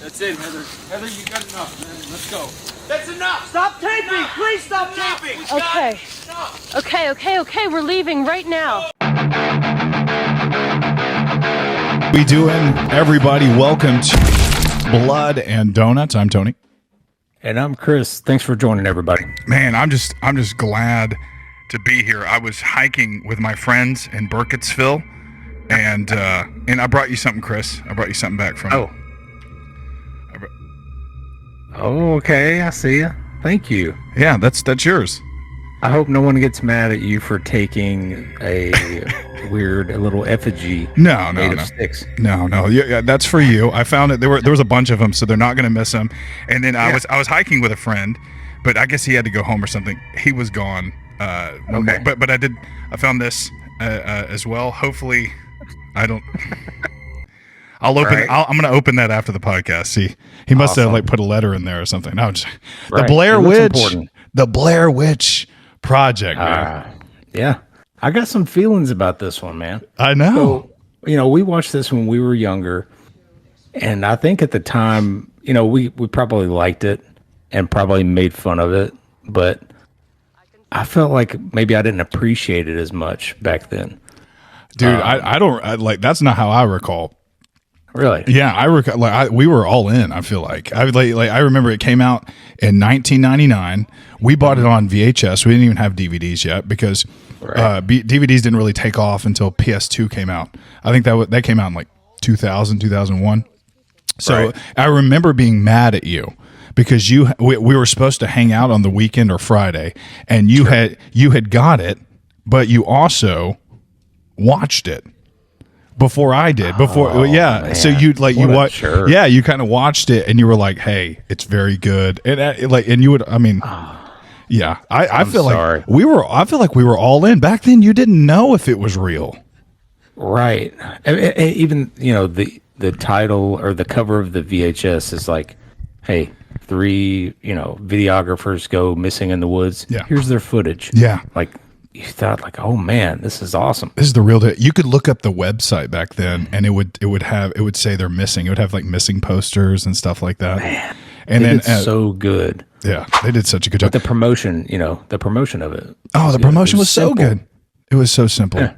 That's it, Heather. Heather, you got enough, man. Let's go. That's enough. Stop taping! Please stop taping! Okay, we're leaving right now. We doing, everybody. Welcome to Blood and Donuts. I'm Tony. And I'm Chris. Thanks for joining, everybody. Man, I'm just glad to be here. I was hiking with my friends in Burkittsville, and I brought you something, Chris. I brought you something back from. Oh, okay. I see you. Thank you. Yeah, that's yours. I hope no one gets mad at you for taking a a little effigy. No. Made of sticks. No. Yeah, that's for you. I found it. There was a bunch of them, so they're not going to miss them. And then I was hiking with a friend, but I guess he had to go home or something. He was gone. Okay. But I found this as well. Hopefully, I don't. I'll open. Right. I'm going to open that after the podcast. See, he must have put a letter in there or something. No, just Right. The Blair Witch. Important. The Blair Witch Project. Man. Yeah. I got some feelings about this one, man. I know. So, we watched this when we were younger, and I think at the time, we probably liked it and probably made fun of it, but I felt like maybe I didn't appreciate it as much back then. Dude, I don't that's not how I recall. Really? Yeah, I recall. We were all in. I feel like I remember it came out in 1999. We bought it on VHS. We didn't even have DVDs yet because DVDs didn't really take off until PS2 came out. I think that came out in like 2000, 2001. So I remember being mad at you because we were supposed to hang out on the weekend or Friday, and you had got it, but you also watched it. Before I did, man. So you watch, sure. yeah, you kind of watched it, and you were like, "Hey, it's very good," and you would, yeah, I feel sorry. like I feel like we were all in back then. You didn't know if it was real, right? Even the title or the cover of the VHS is like, "Hey, 3 videographers go missing in the woods. Yeah. Here's their footage." Yeah, like. You thought like, oh man, this is awesome. This is the real deal. You could look up the website back then, and it would say they're missing. It would have like missing posters and stuff like that. Man, and they then did so good. Yeah, they did such a good job. But the promotion of it. Oh, the promotion was so simple. good. It was so simple.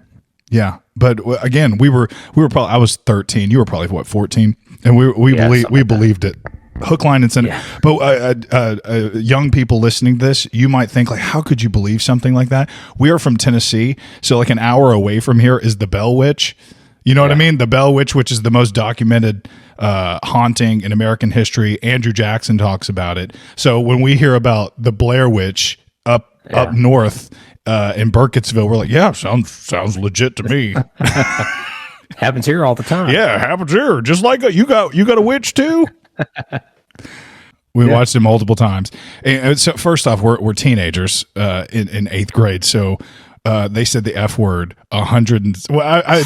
Yeah. But again, we were probably. I was 13. You were probably what, 14, and we believed it. Hook, line, and sinker. Yeah. But young people listening to this, you might think like, how could you believe something like that? We are from Tennessee, so like an hour away from here is the Bell Witch. You know what I mean? The Bell Witch, which is the most documented haunting in American history. Andrew Jackson talks about it. So when we hear about the Blair Witch up north in Burkittsville, we're like, yeah, sounds legit to me. Happens here all the time. Yeah, happens here. Just like you got a witch too. We watched it multiple times. And so first off, we're teenagers in 8th grade, so they said the F word 100.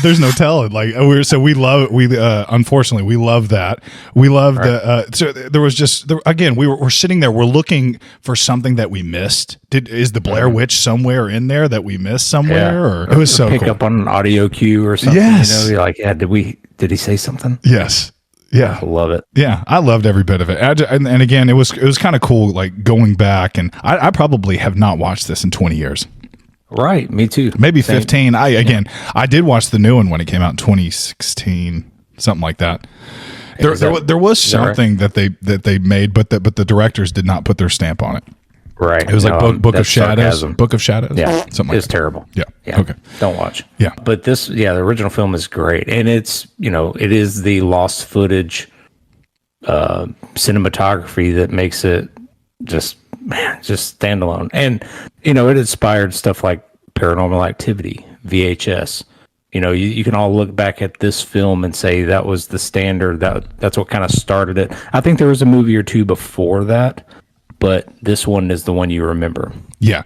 There's no telling. Like we love unfortunately we love that. We love so there was just again we're sitting there, we're looking for something that we missed. Is the Blair Witch somewhere in there that we missed somewhere? Or it was so pick cool. up on an audio cue or something. Yes. You're like, did he say something? Yes. Yeah, I love it. Yeah, I loved every bit of it. And again, it was kind of cool, like going back, and I probably have not watched this in 20 years. Right, me too. Maybe 15. I did watch the new one when it came out in 2016, something like that. There was something that they made, but the directors did not put their stamp on it. Right. It was like Book of Shadows. Sarcasm. Book of Shadows. Yeah. Something like it's that. terrible. Yeah. Okay. Don't watch. Yeah. But the original film is great. And it's, it is the lost footage cinematography that makes it just standalone. And, it inspired stuff like Paranormal Activity, VHS. You can all look back at this film and say that was the standard. That's what kind of started it. I think there was a movie or two before that, but this one is the one you remember. Yeah,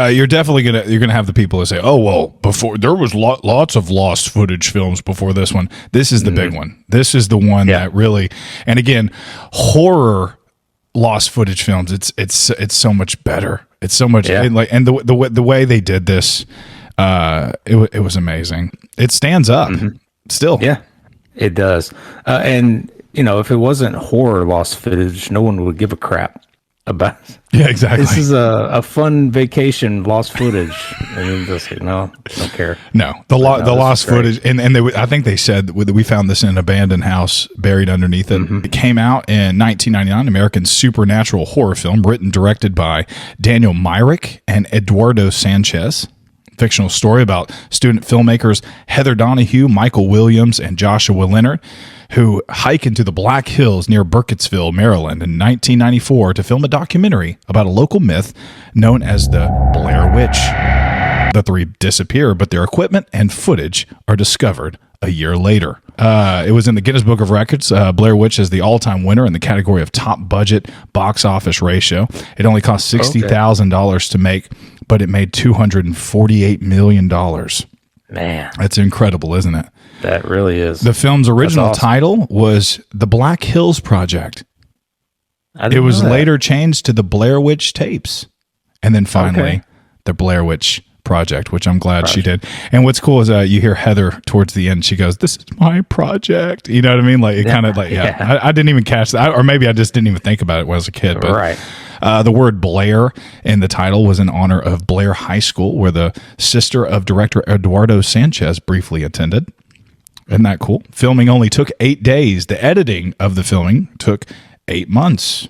you're definitely gonna have the people who say, "Oh well, before there was lots of lost footage films before this one." This is the big one. This is the one that really, and again, horror lost footage films. It's so much better. It's so much and the way they did this, it was amazing. It stands up still. Yeah, it does, and if it wasn't horror lost footage, no one would give a crap about it. Yeah, exactly. This is a fun vacation lost footage. And then just like, no, don't care. No, the lost footage, and I think they said that we found this in an abandoned house buried underneath it. It came out in 1999, American supernatural horror film, written, directed by Daniel Myrick and Eduardo Sanchez. Fictional story about student filmmakers Heather Donahue, Michael Williams, and Joshua Leonard, who hike into the Black Hills near Burkittsville, Maryland in 1994 to film a documentary about a local myth known as the Blair Witch. The three disappear, but their equipment and footage are discovered a year later. It was in the Guinness Book of Records. Blair Witch is the all-time winner in the category of top budget box office ratio. It only cost $60,000 to make, but it made $248 million. Man. That's incredible, isn't it? That really is. The film's original title was The Black Hills Project. It was later changed to The Blair Witch Tapes. And then finally, The Blair Witch Project, which I'm glad she did. And what's cool is you hear Heather towards the end. She goes, "This is my project." You know what I mean? Like, it kind of like, I didn't even catch that. Or maybe I just didn't even think about it when I was a kid. But the word Blair in the title was in honor of Blair High School, where the sister of director Eduardo Sanchez briefly attended. Isn't that cool? Filming only took 8 days. The editing of the filming took 8 months.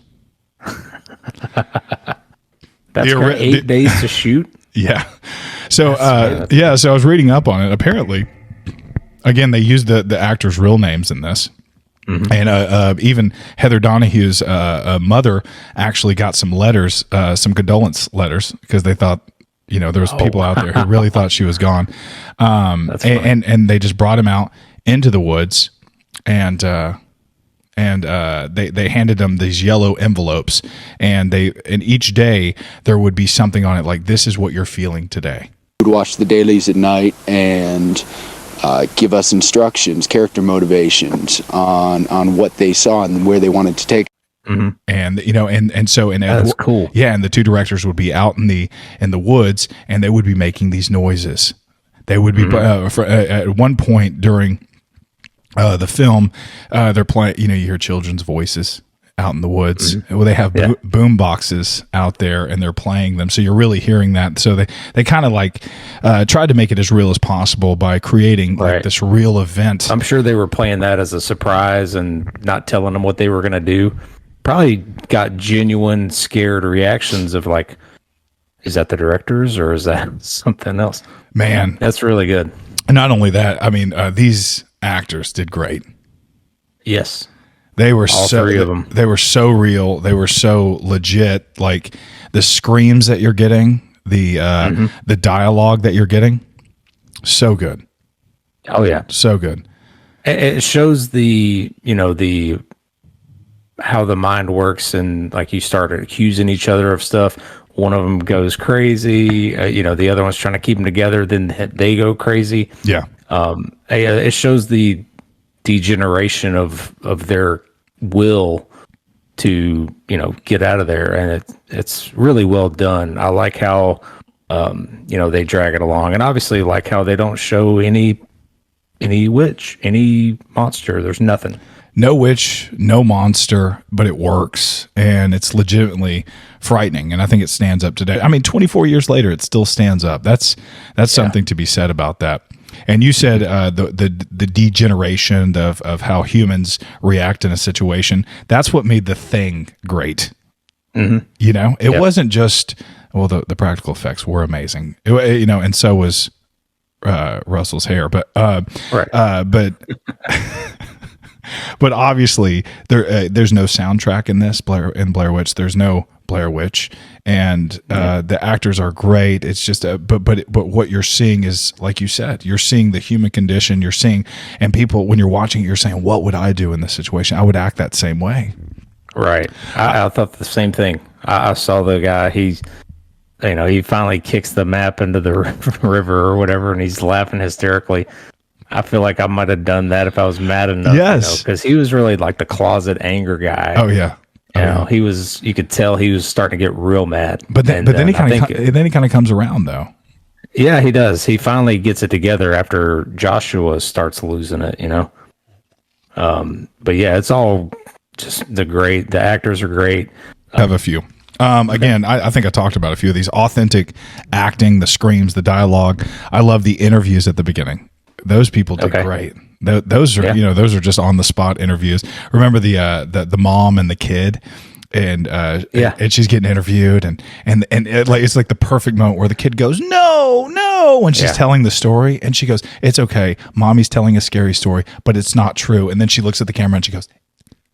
That's 8 days to shoot? Yeah. So, so I was reading up on it. Apparently, again, they used the actors' real names in this. And even Heather Donahue's mother actually got some letters, some condolence letters, because they thought, there was people out there who really thought she was gone. And they just brought him out into the woods, and they handed them these yellow envelopes, and each day there would be something on it like, "This is what you're feeling today." Would watch the dailies at night and give us instructions, character motivations on what they saw and where they wanted to take. And so that's cool. Yeah, and the two directors would be out in the woods, and they would be making these noises. They would be at one point during the film, they're playing. You hear children's voices out in the woods. Well, they have boom boxes out there, and they're playing them, so you're really hearing that. So they kind of like tried to make it as real as possible by creating like this real event. I'm sure they were playing that as a surprise and not telling them what they were going to do. Probably got genuine scared reactions of like, is that the directors or is that something else? Man, that's really good. And not only that, I mean, these actors did great. Yes. They were all three of them. They were so real. They were so legit. Like the screams that you're getting, the dialogue that you're getting, so good. Oh yeah, so good. It shows how the mind works, and like you start accusing each other of stuff. One of them goes crazy. The other one's trying to keep them together. Then they go crazy. Yeah. It shows the degeneration of their will to get out of there, and it's really well done. I like how they drag it along, and obviously like how they don't show any witch, any monster. There's nothing. No witch, no monster, but it works, and it's legitimately frightening, and I think it stands up today. I mean, 24 years later, it still stands up. That's something to be said about that. And you said the degeneration of how humans react in a situation. That's what made The Thing great. It wasn't just, well, the practical effects were amazing. And so was Russell's hair, but but obviously there's no soundtrack in this Blair Witch. There's no Blair Witch, and the actors are great. It's just but what you're seeing is, like you said, you're seeing the human condition. You're seeing, and people, when you're watching it, you're saying, what would I do in this situation? I would act that same way. Right. I thought the same thing. I saw the guy. He finally kicks the map into the river or whatever, and he's laughing hysterically. I feel like I might have done that if I was mad enough. Yes, because he was really like the closet anger guy. Oh yeah. He was. You could tell he was starting to get real mad. But then he kind of comes around though. Yeah, he does. He finally gets it together after Joshua starts losing it. But yeah, it's all just the actors are great. Have a few. Again, I think I talked about a few of these. Authentic acting, the screams, the dialogue. I love the interviews at the beginning. Those people did great. Those are those are just on the spot interviews. Remember the mom and the kid, and she's getting interviewed, and it's like the perfect moment where the kid goes no when she's telling the story, and she goes, it's okay, mommy's telling a scary story, but it's not true. And then she looks at the camera and she goes,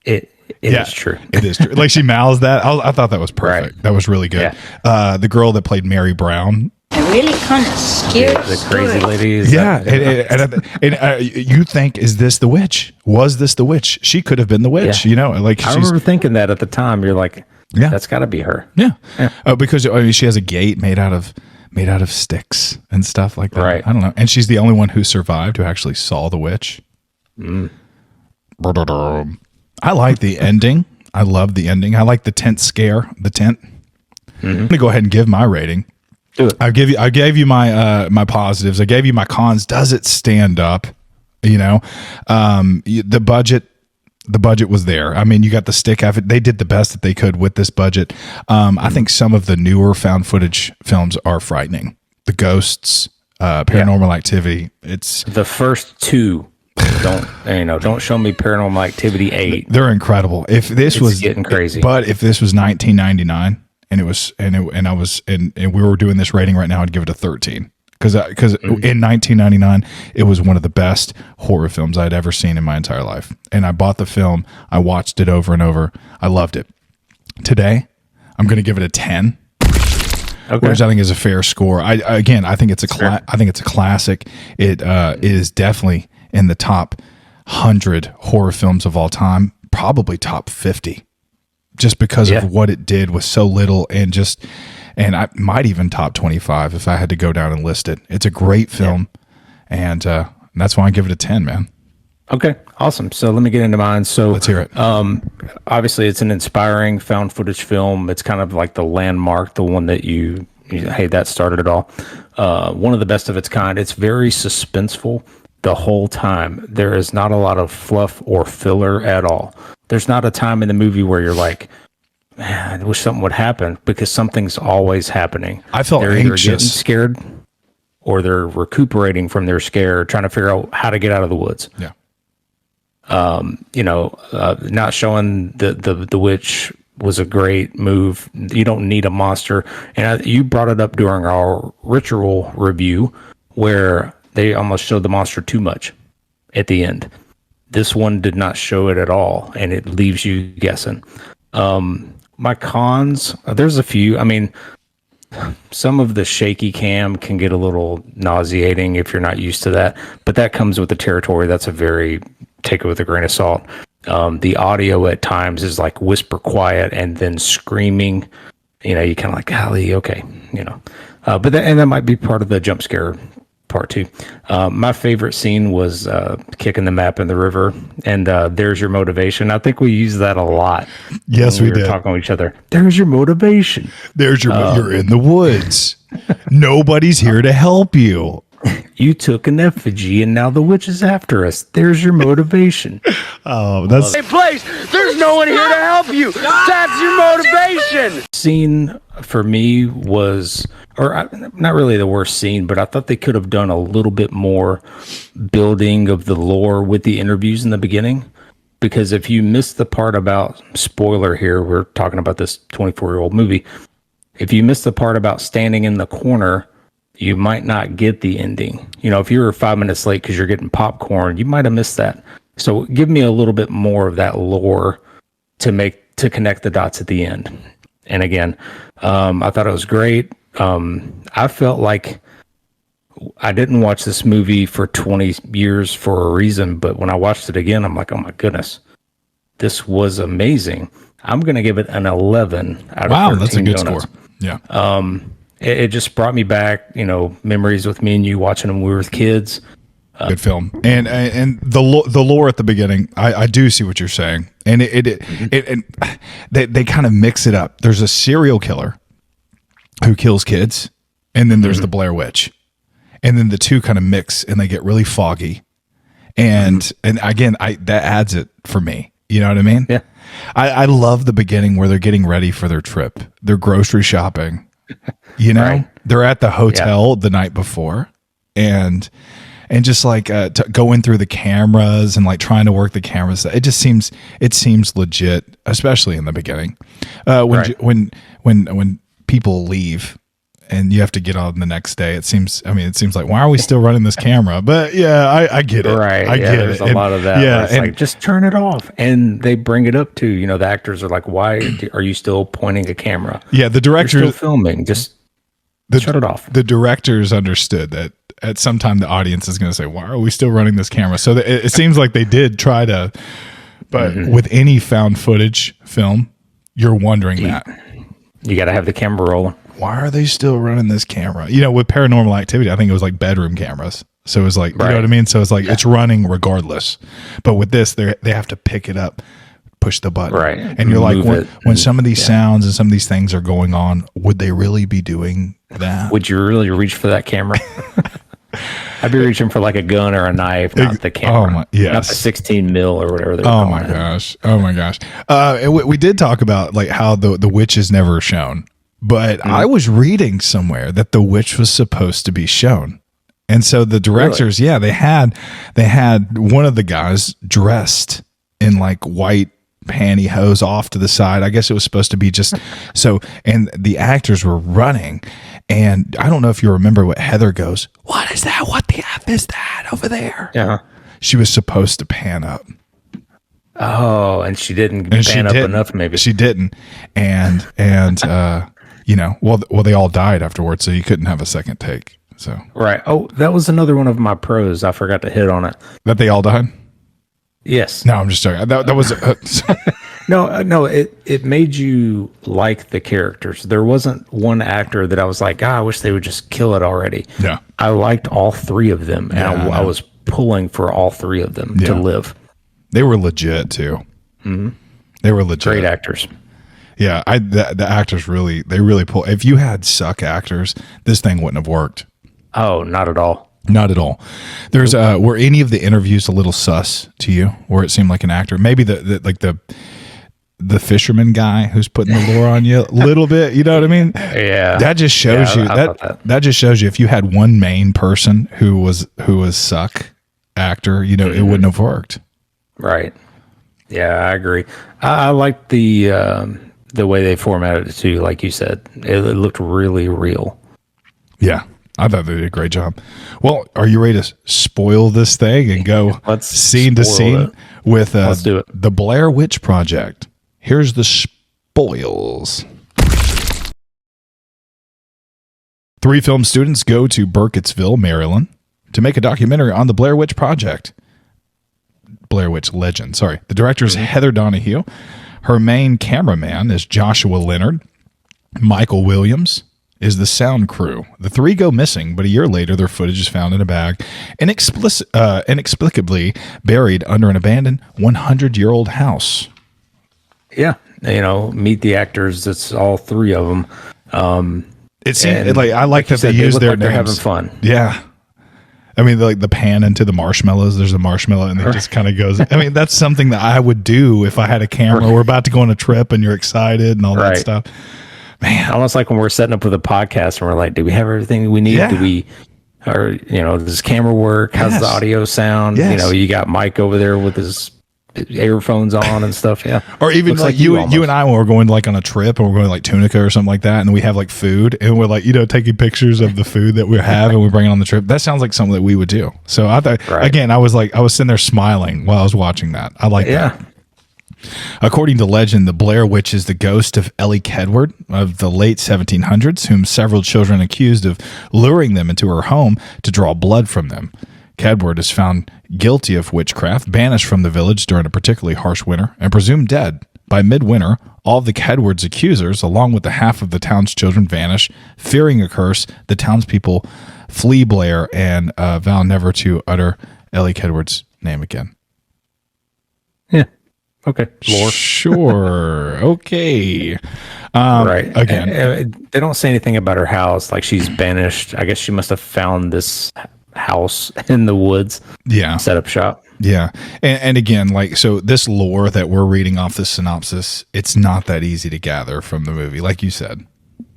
It is true. It is true. Like she mouths that. I thought that was perfect. Right. That was really good. Yeah. The girl that played Mary Brown. I really kind of scared. The crazy lady is You think, is this the witch? Was this the witch? She could have been the witch. Yeah. Like I remember thinking that at the time. You're like, that's got to be her. Yeah. Because she has a gate made out of sticks and stuff like that. Right. I don't know. And she's the only one who survived who actually saw the witch. I like the ending. I love the ending. I like the tent scare. The tent. I'm gonna go ahead and give my rating. Do it. I gave you my my positives. I gave you my cons. Does it stand up? The budget was there. I mean, you got the stick of it. They did the best that they could with this budget. I think some of the newer found footage films are frightening. The ghosts, Paranormal Activity. It's the first two. Don't show me Paranormal Activity 8. They're incredible. If this was getting crazy, but if this was 1999 and we were doing this rating right now, I'd give it a 13 because in 1999 it was one of the best horror films I'd ever seen in my entire life. And I bought the film, I watched it over and over. I loved it. Today, I'm going to give it a 10. Which I think is a fair score. I think it's a classic. It is definitely in the top 100 horror films of all time, probably top 50, just because of what it did with so little, and I might even top 25 if I had to go down and list it. It's a great film, and that's why I give it a 10, man. Okay, awesome. So let me get into mine. So let's hear it. Obviously, it's an inspiring found footage film. It's kind of like the landmark, the one that that started it all. One of the best of its kind. It's very suspenseful the whole time. There is not a lot of fluff or filler at all. There's not a time in the movie where you're like, man, I wish something would happen, because something's always happening. I felt they're anxious. either getting scared or they're recuperating from their scare, trying to figure out how to get out of the woods. Yeah. Not showing the witch was a great move. You don't need a monster. And you brought it up during our ritual review where they almost showed the monster too much at the end. This one did not show it at all, and it leaves you guessing. My cons, there's a few. I mean, some of the shaky cam can get a little nauseating if you're not used to that, but that comes with the territory. That's take it with a grain of salt. The audio at times is like whisper quiet and then screaming. You kind of like, golly, okay, but that might be part of the jump scare part too. My favorite scene was kicking the map in the river, and there's your motivation. I think we use that a lot. Yes, we did. Talking to each other. There's your motivation. There's your. You're in the woods. Nobody's here to help you. You took an effigy, and now the witch is after us. There's your motivation. Oh, that's. Hey, place. There's no one here to help you. That's your motivation. Scene for me was, or not really the worst scene, but I thought they could have done a little bit more building of the lore with the interviews in the beginning. Because if you missed the part about, spoiler here, we're talking about this 24-year-old movie. If you missed the part about standing in the corner, you might not get the ending. If you were 5 minutes late because you're getting popcorn, you might have missed that. So give me a little bit more of that lore to connect the dots at the end. And again, I thought it was great. I felt like I didn't watch this movie for 20 years for a reason, but when I watched it again, I'm like, oh my goodness, this was amazing. I'm going to give it an 11 out of 13. Wow, that's a good donuts. score. Yeah. It just brought me back, memories with me and you watching them when we were kids. Good film, and the lore at the beginning, I do see what you're saying, and they kind of mix it up. There's a serial killer who kills kids, and then there's the Blair Witch, and then the two kind of mix, and they get really foggy, And again, that adds it for me. You know what I mean? Yeah. I love the beginning where they're getting ready for their trip. They're grocery shopping. You know, Right. they're at the hotel the night before, and just like going through the cameras and like trying to work the cameras. It seems legit, especially in the beginning. When people leave and you have to get on the next day, it seems like, why are we still running this camera? But yeah, I get it. Right. I get it. There's a lot of that. Yeah. It's like, just turn it off. And they bring it up too. You know, the actors are like, why are you still pointing a camera? Yeah. The director You're still filming. Just shut it off. The directors understood that at some time the audience is going to say, why are we still running this camera? So it seems like they did try to, but with any found footage film, you're wondering that. You got to have the camera rolling. Why are they still running this camera? You know, with Paranormal Activity, I think it was like bedroom cameras. So it was like, you know what I mean? So it's like, it's running regardless. But with this, they have to pick it up, push the button. Right. And you're like, when some of these sounds and some of these things are going on, would they really be doing that? Would you really reach for that camera? I'd be reaching for like a gun or a knife, not the camera. Not the 16 mil or whatever. Oh my gosh. And we did talk about like how the witch is never shown. But I was reading somewhere that the witch was supposed to be shown. And so the directors, they had one of the guys dressed in like white pantyhose off to the side. I guess it was supposed to be just so, and the actors were running. And I don't know if you remember what Heather goes, what is that? What the F is that over there? Yeah. She was supposed to pan up. Oh, and she didn't pan up enough, maybe. She didn't. And you know, well, they all died afterwards, so you couldn't have a second take. So right. Oh, that was another one of my pros. I forgot to hit on it. That they all died? Yes. No, I'm just joking. That was no. It made you like the characters. There wasn't one actor that I was like, I wish they would just kill it already. Yeah. I liked all three of them, and I was pulling for all three of them to live. They were legit too. Mm-hmm. They were legit. Great actors. Yeah, the actors they really pull. If you had suck actors, this thing wouldn't have worked. Oh, not at all. Not at all. There's were any of the interviews a little sus to you, where it seemed like an actor? Maybe the fisherman guy who's putting the lure on you a little bit. You know what I mean? Yeah. That just shows you that just shows you if you had one main person who was suck actor, you know, it wouldn't have worked. Right. Yeah, I agree. I like the way they formatted it too. Like you said, it looked really real. Yeah. I thought they did a great job. Well, are you ready to spoil this thing and go scene to scene with Let's do it. The Blair Witch Project? Here's the spoils. 3 film students go to Burkittsville, Maryland, to make a documentary on the Blair Witch Project. Blair Witch legend. Sorry. The director is Heather Donahue. Her main cameraman is Joshua Leonard. Michael Williams is the sound crew. The 3 go missing, but a year later, their footage is found in a bag, inexplicably buried under an abandoned 100-year-old house. Yeah, you know, meet the actors. It's all 3 of them. It seems like I like that they use their names. They're having fun. Yeah. I mean, like the pan into the marshmallows. There's a marshmallow, and it just kind of goes. I mean, that's something that I would do if I had a camera. We're about to go on a trip, and you're excited and all that stuff. Man, almost like when we're setting up with a podcast and we're like, do we have everything we need? Do we, or, you know, does camera work? How's the audio sound? You know, you got Mike over there with his earphones on and stuff. Yeah. Or even like you and I, when we're going like on a trip and we're going to like Tunica or something like that, and we have like food and we're like, you know, taking pictures of the food that we have and we bring it on the trip. That sounds like something that we would do. So I thought, again, I was sitting there smiling while I was watching that. I like that. According to legend, the Blair Witch is the ghost of Ellie Kedward of the late 1700s, whom several children accused of luring them into her home to draw blood from them. Kedward is found guilty of witchcraft, banished from the village during a particularly harsh winter, and presumed dead. By midwinter, all of the Kedward's accusers, along with the half of the town's children, vanish. Fearing a curse, the townspeople flee Blair and vow never to utter Ellie Kedward's name again. Yeah. Okay. Lore. Sure. Okay. Right. Again, they don't say anything about her house. Like she's banished. I guess she must have found this house in the woods. Yeah. Set up shop. Yeah. And again, like, so this lore that we're reading off this synopsis, it's not that easy to gather from the movie, like you said.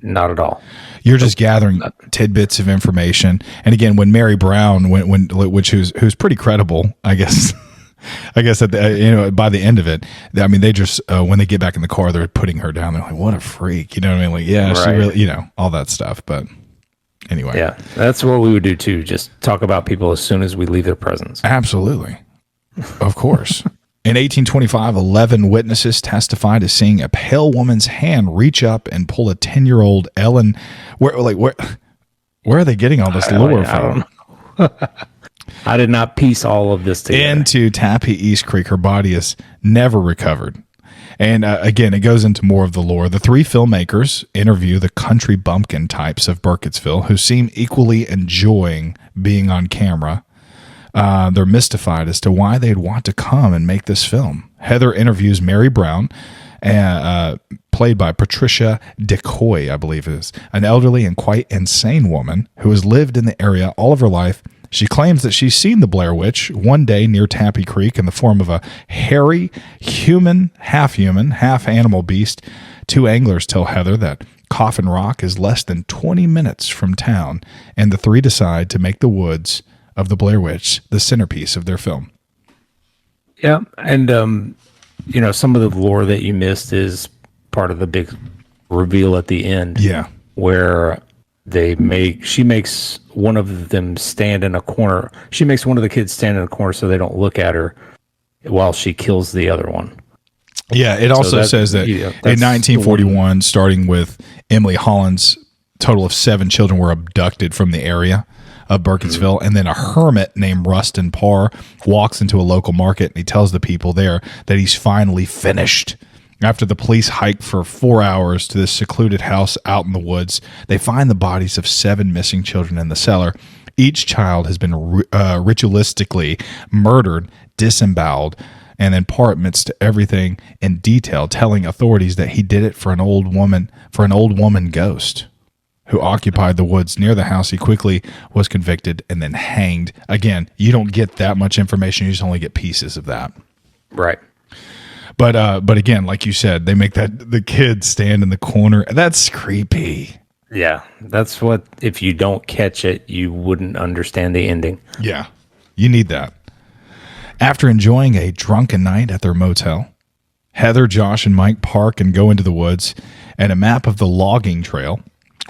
Not at all. You're just gathering tidbits of information. And again, when Mary Brown, who's pretty credible, I guess, at the, by the end of it, I mean, they just, when they get back in the car, they're putting her down. They're like, what a freak. You know what I mean? Like, yeah, she really, all that stuff. But anyway. Yeah, that's what we would do too. Just talk about people as soon as we leave their presence. Absolutely. Of course. In 1825, 11 witnesses testified to seeing a pale woman's hand reach up and pull a 10-year-old Ellen. Where are they getting all this lore from? I did not piece all of this together. Into Tappy East Creek. Her body is never recovered. And again, it goes into more of the lore. The three filmmakers interview the country bumpkin types of Burkittsville who seem equally enjoying being on camera. They're mystified as to why they'd want to come and make this film. Heather interviews Mary Brown, played by Patricia Decoy, I believe it is, an elderly and quite insane woman who has lived in the area all of her life. She claims that she's seen the Blair Witch one day near Tappy Creek in the form of a hairy, half animal beast. Two anglers tell Heather that Coffin Rock is less than 20 minutes from town, and the three decide to make the woods of the Blair Witch the centerpiece of their film. Yeah, and some of the lore that you missed is part of the big reveal at the end. Yeah, where she makes one of them stand in a corner. She makes one of the kids stand in a corner so they don't look at her while she kills the other one. Yeah, it also says that in 1941, starting with Emily Holland's total of 7 children were abducted from the area of Burkittsville, and then a hermit named Rustin Parr walks into a local market and he tells the people there that he's finally finished. After the police hike for 4 hours to this secluded house out in the woods, they find the bodies of 7 missing children in the cellar. Each child has been ritualistically murdered, disemboweled, and then Parr admits to everything in detail, telling authorities that he did it for an old woman ghost who occupied the woods near the house. He quickly was convicted and then hanged. Again, you don't get that much information. You just only get pieces of that. Right. But again, like you said, they make the kids stand in the corner. That's creepy. Yeah. That's what, if you don't catch it, you wouldn't understand the ending. Yeah. You need that. After enjoying a drunken night at their motel, Heather, Josh, and Mike park and go into the woods with a map of the logging trail.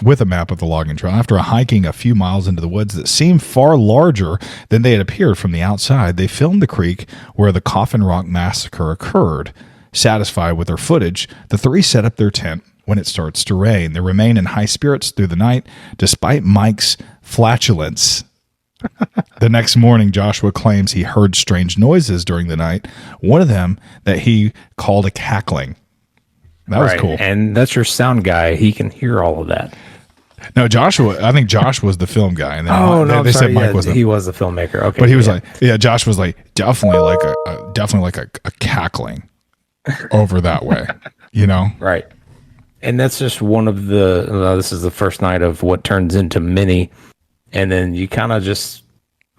After hiking a few miles into the woods that seemed far larger than they had appeared from the outside, they filmed the creek where the Coffin Rock massacre occurred. Satisfied with their footage, the three set up their tent when it starts to rain. They remain in high spirits through the night, despite Mike's flatulence. The next morning, Joshua claims he heard strange noises during the night, one of them that he called a cackling. That was cool. And that's your sound guy. He can hear all of that. No, I think Josh was the film guy. And then they said Mike was he was the filmmaker. Okay. But he was Josh was like, definitely like a cackling over that way, Right. And that's just one of this is the first night of what turns into many. And then you kind of just,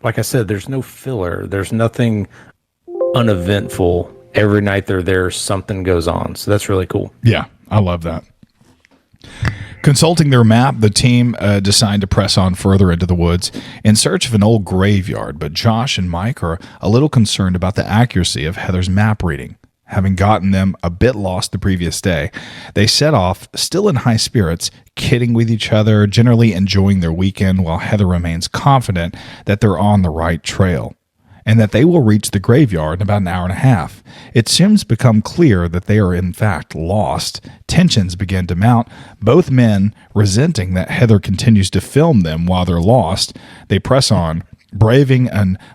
like I said, there's no filler. There's nothing uneventful. Every night they're there, something goes on. So that's really cool. Yeah, I love that. Consulting their map, the team decide to press on further into the woods in search of an old graveyard. But Josh and Mike are a little concerned about the accuracy of Heather's map reading. Having gotten them a bit lost the previous day, they set off, still in high spirits, kidding with each other, generally enjoying their weekend, while Heather remains confident that they're on the right trail and that they will reach the graveyard in about an hour and a half. It soon become clear that they are in fact lost. Tensions begin to mount, both men resenting that Heather continues to film them while they're lost. They press on, braving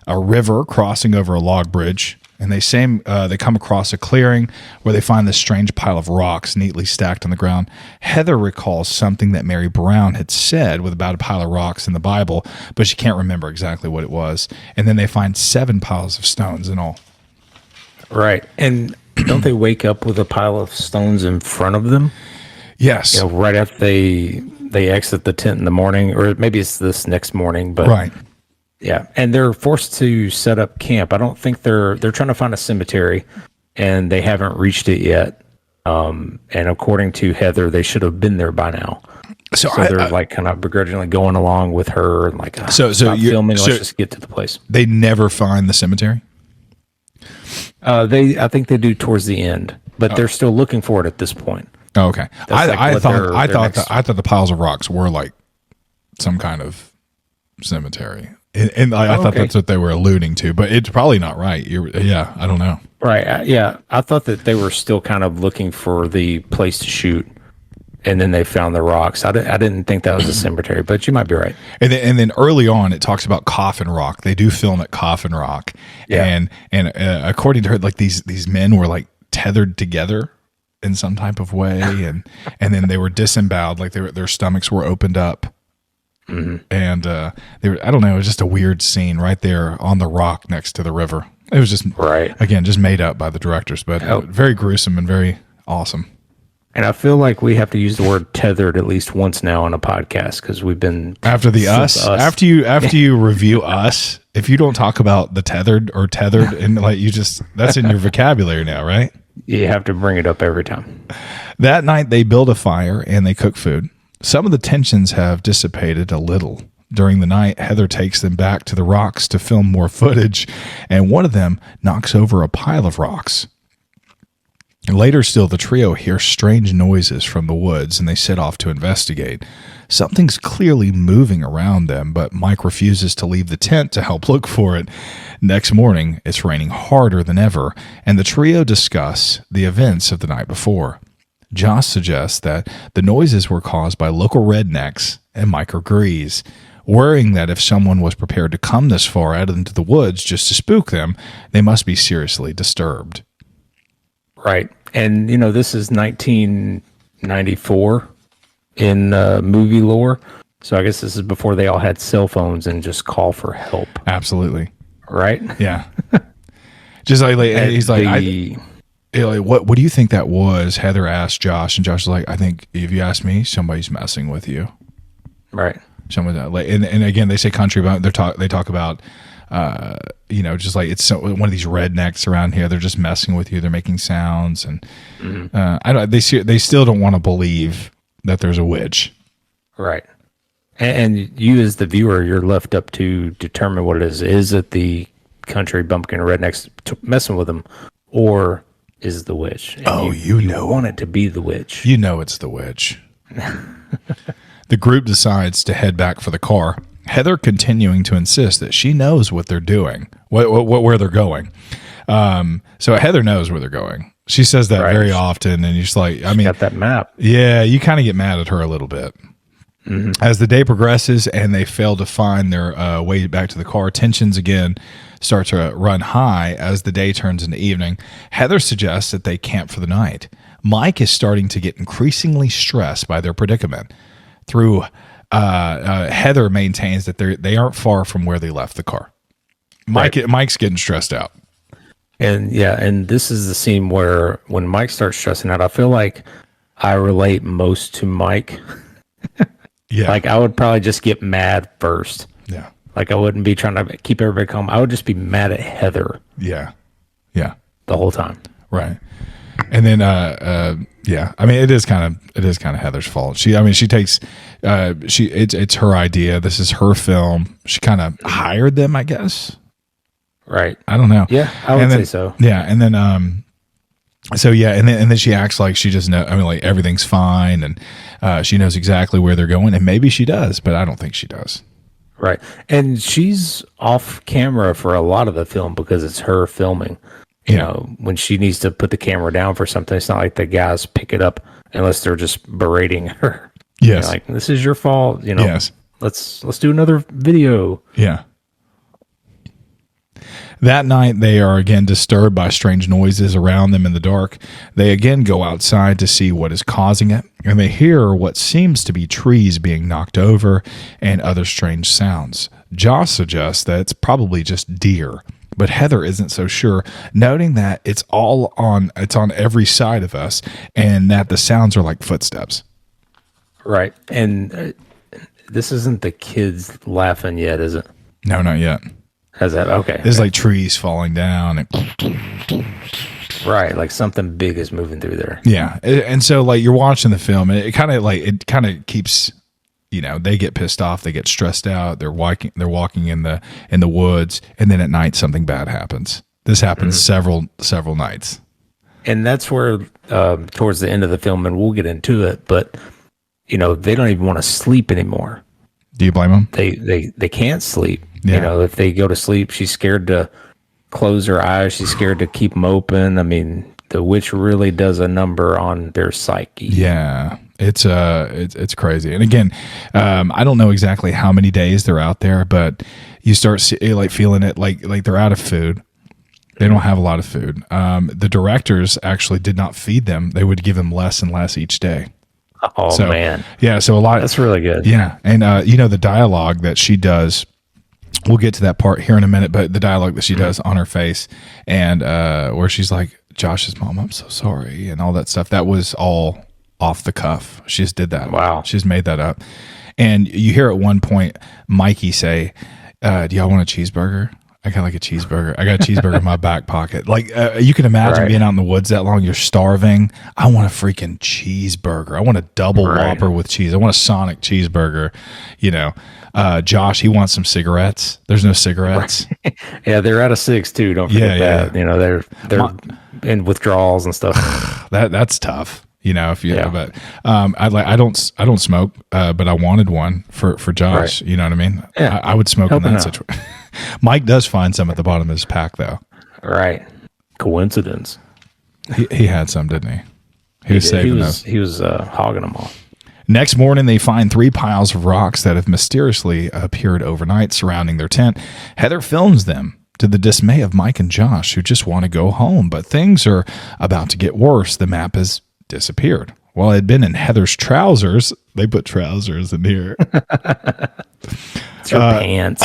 a river, crossing over a log bridge, and they come across a clearing where they find this strange pile of rocks neatly stacked on the ground. Heather recalls something that Mary Brown had said about a pile of rocks in the Bible, but she can't remember exactly what it was. And then they find 7 piles of stones in all. Right. And don't they wake up with a pile of stones in front of them? Yes. Right after they exit the tent in the morning, or maybe it's this next morning, but right. Yeah, and they're forced to set up camp. I don't think they're trying to find a cemetery, and they haven't reached it yet. And according to Heather, they should have been there by now. So they're like kind of begrudgingly going along with her and like, stop filming. Let's just get to the place. They never find the cemetery. I think they do towards the end, but they're still looking for it at this point. Oh, okay. I thought the piles of rocks were like some kind of cemetery, and I thought that's what they were alluding to, but it's probably not right. I don't know. Right. I thought that they were still kind of looking for the place to shoot. And then they found the rocks. I didn't think that was a cemetery, but you might be right. And then early on, it talks about Coffin Rock. They do film at Coffin Rock, and according to her, like these men were like tethered together in some type of way, and then they were disemboweled, like their stomachs were opened up, and they were, I don't know, it was just a weird scene right there on the rock next to the river. It was just again just made up by the directors, but very gruesome and very awesome. And I feel like we have to use the word tethered at least once now on a podcast because we've been after you review Us. If you don't talk about the tethered and like that's in your vocabulary now, right? You have to bring it up every time. That night they build a fire and they cook food. Some of the tensions have dissipated a little. During the night, Heather takes them back to the rocks to film more footage, and one of them knocks over a pile of rocks. Later still, the trio hears strange noises from the woods and they set off to investigate. Something's clearly moving around them, but Mike refuses to leave the tent to help look for it. Next morning, it's raining harder than ever, and the trio discuss the events of the night before. Josh suggests that the noises were caused by local rednecks, and Mike agrees, worrying that if someone was prepared to come this far out into the woods just to spook them, they must be seriously disturbed. Right. And, this is 1994 in movie lore. So I guess this is before they all had cell phones and just call for help. Absolutely. Right? Yeah. Just like he's like, what do you think that was? Heather asked Josh, and Josh was like, I think if you ask me, somebody's messing with you. Right. And again, they say country, but they talk about, just like it's one of these rednecks around here. They're just messing with you. They're making sounds, and they still don't want to believe that there's a witch. Right. And you as the viewer, you're left up to determine what it is. Is it the country bumpkin rednecks messing with them, or is it the witch? And you want it to be the witch. You know it's the witch. The group decides to head back for the car. Heather continuing to insist that she knows what they're doing, where they're going. So Heather knows where they're going. She says that very often, and you're just like, I mean, got that map. Yeah, you kind of get mad at her a little bit. Mm-hmm. As the day progresses and they fail to find their way back to the car, tensions again start to run high as the day turns into evening. Heather suggests that they camp for the night. Mike is starting to get increasingly stressed by their predicament. Through Heather maintains that they aren't far from where they left the car. Mike's getting stressed out. And this is the scene where when Mike starts stressing out, I feel like I relate most to Mike. Yeah. Like I would probably just get mad first. Yeah. Like I wouldn't be trying to keep everybody calm. I would just be mad at Heather. Yeah. Yeah. The whole time. Right. And then, I mean, it is kind of Heather's fault. She takes, it's her idea. This is her film. She kind of hired them, I guess. Right. I don't know. Yeah, I would say so. Yeah. And then, and then she acts like she just like everything's fine. And, she knows exactly where they're going, and maybe she does, but I don't think she does. Right. And she's off camera for a lot of the film because it's her filming. You know, when she needs to put the camera down for something, it's not like the guys pick it up unless they're just berating her. Yes. Like, this is your fault. Yes. Let's do another video. Yeah. That night, they are again disturbed by strange noises around them in the dark. They again go outside to see what is causing it, and they hear what seems to be trees being knocked over and other strange sounds. Josh suggests that it's probably just deer, but Heather isn't so sure, noting that it's on every side of us and that the sounds are like footsteps. Right. And this isn't the kids laughing yet, is it? No, not yet. Has that? Okay. There's like trees falling down. Right, like something big is moving through there. Yeah, and so like you're watching the film, and it kind of keeps, they get pissed off, they get stressed out, they're walking in the woods, and then at night something bad happens. This happens several nights, and that's where towards the end of the film, and we'll get into it, but they don't even want to sleep anymore. Do you blame them? They can't sleep. Yeah. If they go to sleep, she's scared to close her eyes. She's scared to keep them open. I mean, the witch really does a number on their psyche. Yeah, it's crazy. And again, I don't know exactly how many days they're out there, but you start feeling it like they're out of food. They don't have a lot of food. The directors actually did not feed them. They would give them less and less each day. Oh, man. Yeah, so a lot. That's really good. Yeah, and the dialogue that she does. We'll get to that part here in a minute, but the dialogue that she does on her face, and where she's like, "Josh's mom, I'm so sorry," and all that stuff. That was all off the cuff. She just did that. Wow. She just made that up. And you hear at one point Mikey say, "Do y'all want a cheeseburger?" I got like a cheeseburger. I got a cheeseburger in my back pocket. Like you can imagine being out in the woods that long. You're starving. I want a freaking cheeseburger. I want a double Whopper with cheese. I want a Sonic cheeseburger. Josh, he wants some cigarettes. There's no cigarettes. Yeah, they're out of 6 too. Don't forget that. They're in withdrawals and stuff. That's tough. But I don't smoke, but I wanted one for Josh. Right. You know what I mean? Yeah. I would smoke in that situation. Mike does find some at the bottom of his pack, though. Right. Coincidence. He had some, didn't he? He was saving those. He was hogging them all. Next morning, they find 3 piles of rocks that have mysteriously appeared overnight surrounding their tent. Heather films them, to the dismay of Mike and Josh, who just want to go home. But things are about to get worse. The map has disappeared. While it had been in Heather's trousers, they put trousers in here. It's her pants.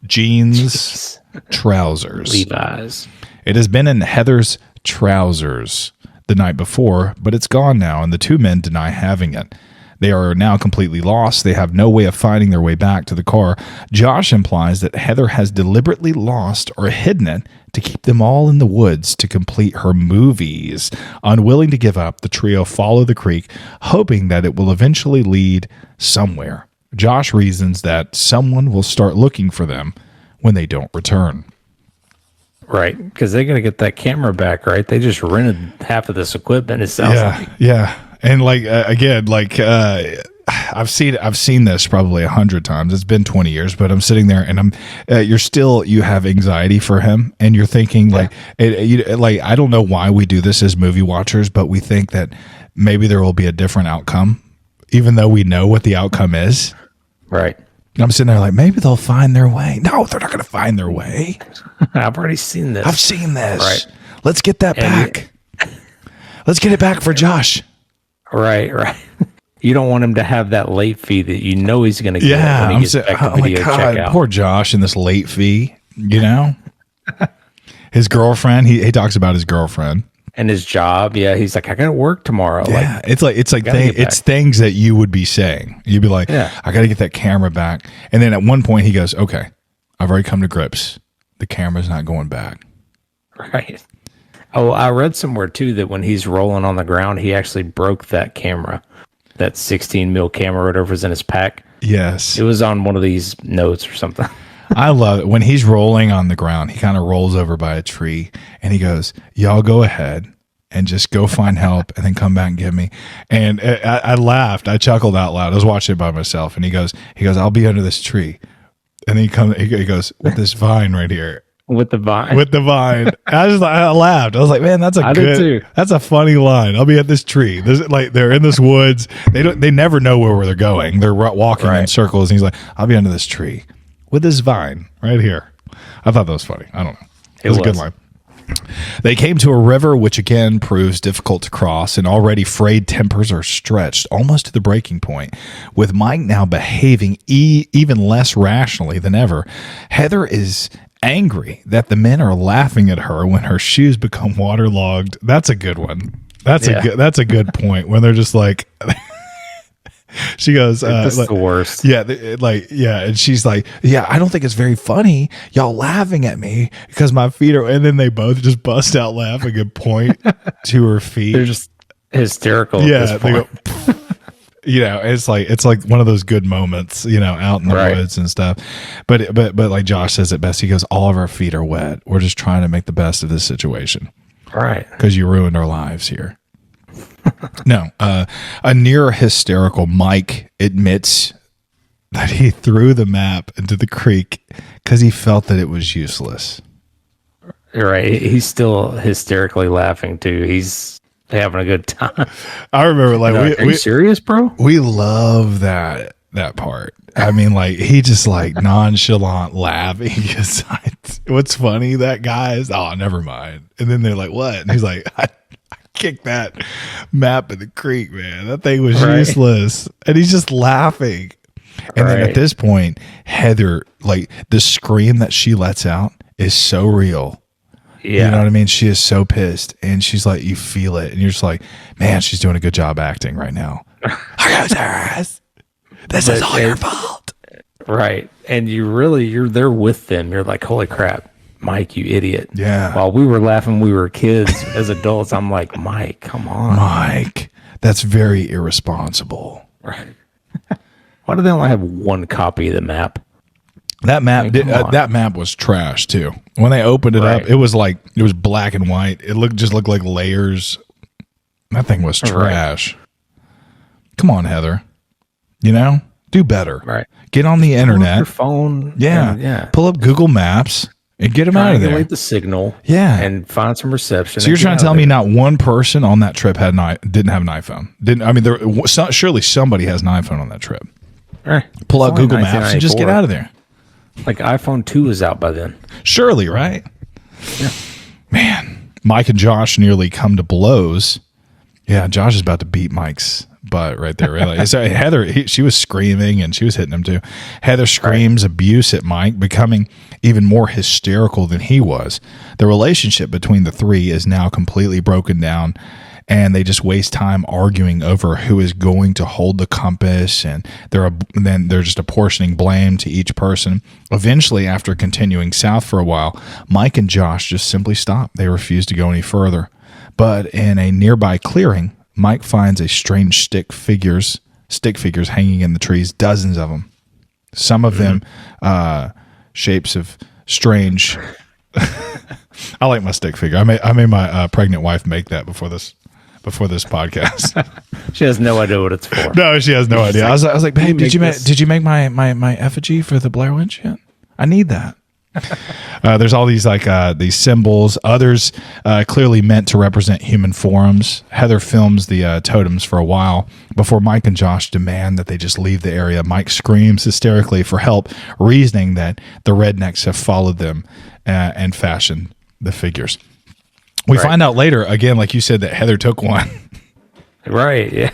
Jeans, trousers. Levi's. It has been in Heather's trousers the night before, but it's gone now, and the 2 men deny having it. They are now completely lost. They have no way of finding their way back to the car. Josh implies that Heather has deliberately lost or hidden it to keep them all in the woods to complete her movies. Unwilling to give up, the trio follow the creek, hoping that it will eventually lead somewhere. Josh reasons that someone will start looking for them when they don't return. Right, because they're going to get that camera back, right? They just rented half of this equipment, it sounds like. Yeah. And I've seen this probably 100 times. It's been 20 years, but I'm sitting there and you have anxiety for him, and you're thinking I don't know why we do this as movie watchers, but we think that maybe there will be a different outcome, even though we know what the outcome is. Right. And I'm sitting there like, maybe they'll find their way. No, they're not going to find their way. I've already seen this. I've seen this. Right. Let's get that back. Let's get it back for Josh. Right. You don't want him to have that late fee that he's going to get when he gets back to video checkout. Poor Josh and this late fee, His girlfriend, he talks about his girlfriend. And his job, yeah, he's like, I got to work tomorrow. Yeah, it's things that you would be saying. You'd be like, I got to get that camera back. And then at one point he goes, okay, I've already come to grips. The camera's not going back. Right. Oh, I read somewhere too that when he's rolling on the ground, he actually broke that camera, that 16 mil camera, whatever was in his pack. Yes. It was on one of these notes or something. I love it. When he's rolling on the ground, he kind of rolls over by a tree and he goes, y'all go ahead and just go find help and then come back and get me. And I laughed. I chuckled out loud. I was watching it by myself, and he goes, I'll be under this tree. And then he goes, with this vine right here. With the vine. I laughed. I was like, man, that's a funny line. I'll be at this tree. They're in this woods. They never know where they're going. They're walking in circles. And he's like, I'll be under this tree with this vine right here. I thought that was funny. I don't know. It was a good line. They came to a river, which again proves difficult to cross, and already frayed tempers are stretched almost to the breaking point, with Mike now behaving even less rationally than ever. Heather is angry that the men are laughing at her when her shoes become waterlogged. That's a good one. That's a good point when they're just like, She goes, That's the worst. Yeah, and she's like, yeah, I don't think it's very funny, y'all laughing at me because my feet are. And then they both just bust out laughing and point to her feet. They're just hysterical. Yeah, at this point. they go. It's like one of those good moments, out in the woods and stuff. But like Josh says it best. He goes, all of our feet are wet. We're just trying to make the best of this situation. Right. Because you ruined our lives here. No, a near hysterical Mike admits that he threw the map into the creek because he felt that it was useless. Right. He's still hysterically laughing too. He's having a good time. I remember, like, are you serious, bro? We love that part. I mean, like, he just like nonchalant laughing. What's funny? That guy is, oh, never mind. And then they're like, what? And he's like, I kicked that map in the creek, man. That thing was useless. And he's just laughing. And then at this point, Heather, like, the scream that she lets out is so real. Yeah. You know what I mean? She is so pissed. And she's like, you feel it. And you're just like, man, she's doing a good job acting right now. This is all your fault. Right. And you're there with them. You're like, holy crap, Mike, you idiot. Yeah. While we were laughing, we were kids. As adults, I'm like, Mike, come on. Mike, that's very irresponsible. Right. Why do they only have one copy of the map? That map that map was trash too. When they opened it up, it was black and white. It looked like layers. That thing was trash. Right. Come on, Heather. Do better. Right. Get on the internet. Pull up your phone. Yeah. Pull up Google Maps and get them out of there. The signal. Yeah. And find some reception. So you're trying to tell me not one person on that trip didn't have an iPhone? Surely somebody has an iPhone on that trip. Right. Pull out Google Maps and just get out of there. Like iPhone 2 is out by then. Surely, right? Yeah. Man, Mike and Josh nearly come to blows. Yeah, Josh is about to beat Mike's butt right there. Really. So Heather, she was screaming and she was hitting him too. Heather screams abuse at Mike, becoming even more hysterical than he was. The relationship between the three is now completely broken down, and they just waste time arguing over who is going to hold the compass, and they're just apportioning blame to each person. Eventually, after continuing south for a while, Mike and Josh just simply stop. They refuse to go any further. But in a nearby clearing, Mike finds a strange stick figures hanging in the trees, dozens of them. Some of them shapes of strange. I like my stick figure. I made my pregnant wife make that before this podcast. She has no idea what it's for. No, she has no idea. I was like, babe, did you make my effigy for the Blair Witch yet? I need that. There's all these these symbols. Others clearly meant to represent human forms. Heather films the totems for a while before Mike and Josh demand that they just leave the area. Mike screams hysterically for help, reasoning that the rednecks have followed them and fashioned the figures. We find out later, again, like you said, that Heather took one. Right, yeah.